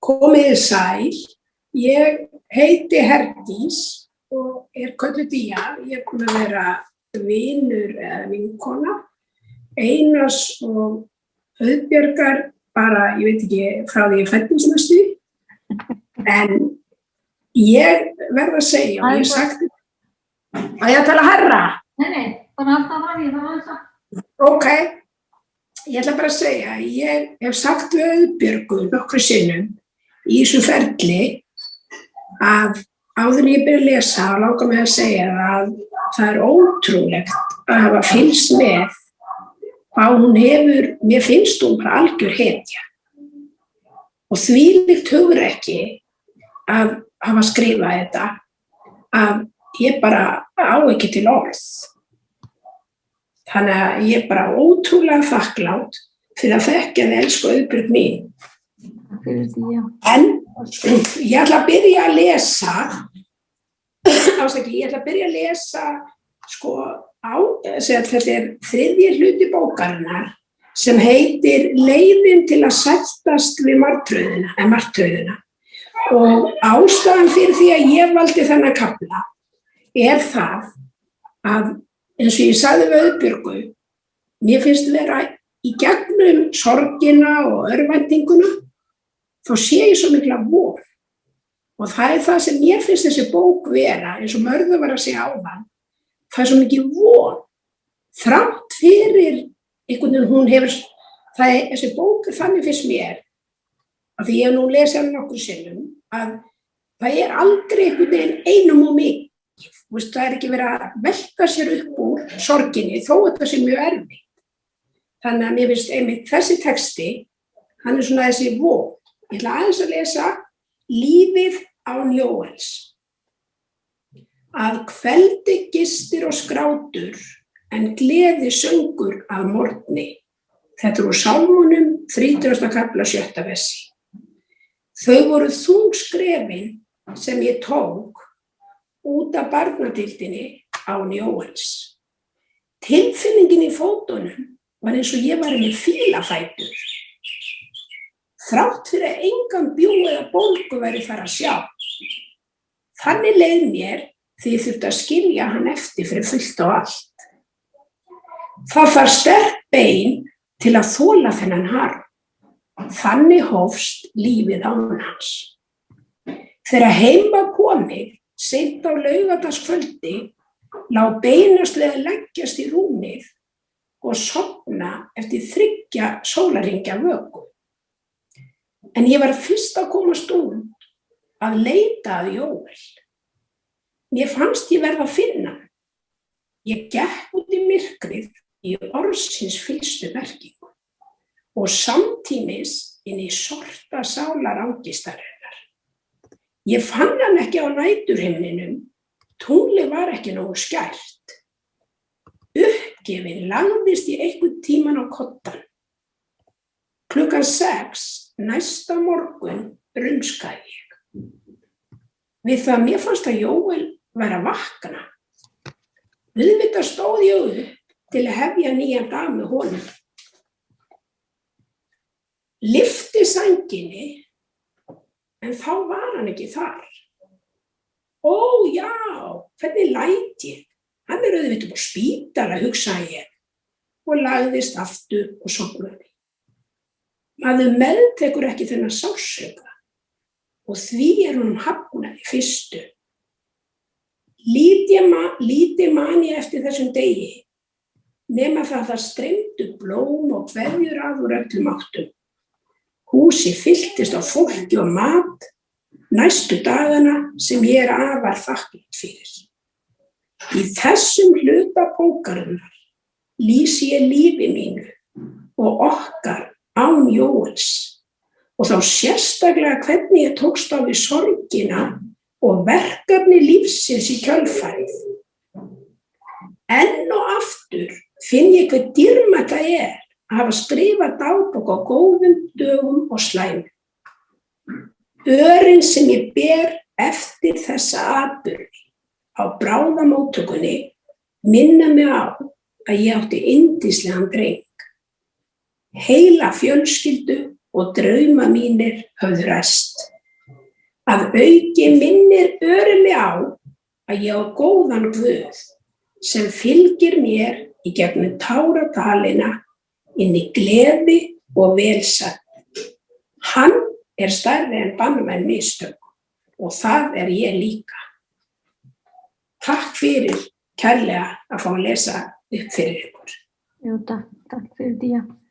Komiði sæl, ég heiti Herdís og kölluð Día. Ég búin að vera vinur eða vinkona Einars og Auðbjargar bara, ég veit ekki, frá því ég fæddist næstu. En ég verð að segja, og ég sagt að ég tala herra. Nei, bara alltaf var ég það að Ok, ég ætla bara að segja, ég hef sagt við Auðbjörgu nokkru sinnum í þessu ferli að áður en ég byrja að lesa og langar mig að segja að það er ótrúlegt að hafa fylgst með hvað hún hefur, mér finnst hún bara algjör hetja. Og þvílíkt hugrekki að hafa skrifað þetta að ég bara á ekki til orð. Þannig að ég er bara ótrúlega þakklát fyrir að þekkja þið elsku Auðbjörg mín. En ég ætla að byrja að lesa, þetta er þriðji hluti bókarinnar sem heitir Leiðin til að sættast við martröðina. Og ástæðan fyrir því að ég valdi þennan kafla er það að eins og ég sagði við Auðbjörgu, mér finnst vera í gegnum sorgina og örvæntinguna, þá sé ég svo mikla von. Og það er það sem mér finnst þessi bók vera, eins og Mörður var að segja áðan, það er svo mikið von. Þrátt fyrir einhvern veginn hún hefur, þessi bók þannig finnst mér, af því ég hef nú lesið hann nokkur sinnum, að það er aldrei einhvern veginn einum og mikið. Það er ekki verið að velta sér upp úr sorginni, þó þetta sé mjög erfitt. Þannig að mér finnst einmitt þessi texti, hann er svona þessi von. Ég ætla aðeins að lesa Lífið án Jóels. Að kveldi gistir og skrátur, en gleði söngur að morgni. Þetta er úr Sálmunum 30. kafla 7. versi. Þau voru þung skrefin sem ég tók út af barnadeildinni án Jóels. Tilfinningin í fótunum var eins og ég var með fílafætur. Þrátt fyrir að engan bjó eða bólgu væri þar að sjá. Þannig leið mér því ég þurfti að skilja hann eftir fyrir fullt og allt. Það þarf sterk bein til að þola þennan harm. Þannig hófst lífið án hans. Þegar heim var komið, seint á laugardagskvöldi, lá beinast við að leggjast í rúmið og sofna eftir 3 sólarhringa vöku. En ég var fyrst að komast út að leita að Jóel. Mér fannst ég verða að finna hann. Ég gekk út í myrkrið í orðsins fyllstu merkingu og samtímis inn í sorta sálar angistarinnar. Ég fann hann ekki á næturhimninum, tunglið var ekki nógu skært. Uppgefin lagðist ég einhvern tímann á koddann. Klukkan 6 næsta morgun rumskaði ég. Við það mér fannst að Jóel væri að vakna. Auðvitað stóð ég upp til að hefja nýjan dag með honum. Lyfti sænginni, en þá var hann ekki þar. Ó já, hvernig læt ég? Hann er auðvitað á spítala, hugsaði ég, og lagðist aftur og sofnaði. Maður meðtekur ekki þennan sársauka og því honum hafnað í fyrstu. Lítið man ég eftir þessum degi, nema það streymdu blóm og kveðjur að úr öllum áttum. Húsið fylltist á fólki og mat næstu dagana sem ég er afar þakklát fyrir. Í þessum hluta bókarinnar lýsi ég lífi mínu og okkar án Jóels og þá sérstaklega hvernig ég tókst á við sorgina og verkefni lífsins í kjölfarið. Enn og aftur finn ég hve dýrmætt það er að hafa skrifað dagbók á góðum dögum og slæmum. Örin sem ég ber eftir þessa atburði á bráðamóttökunni minna mig á að ég átti yndislegan dreng. Heila fjölskyldu og drauma mínir höfðu ræst. Að auki minnir örulega á að ég á góðan Guð sem fylgir mér í gegnum táradalina inn í gleði og velsæld. Hann stærri en banvæn mistök og það ég líka. Takk fyrir kærlega að fá að lesa upp fyrir ykkur. Jú, takk fyrir því.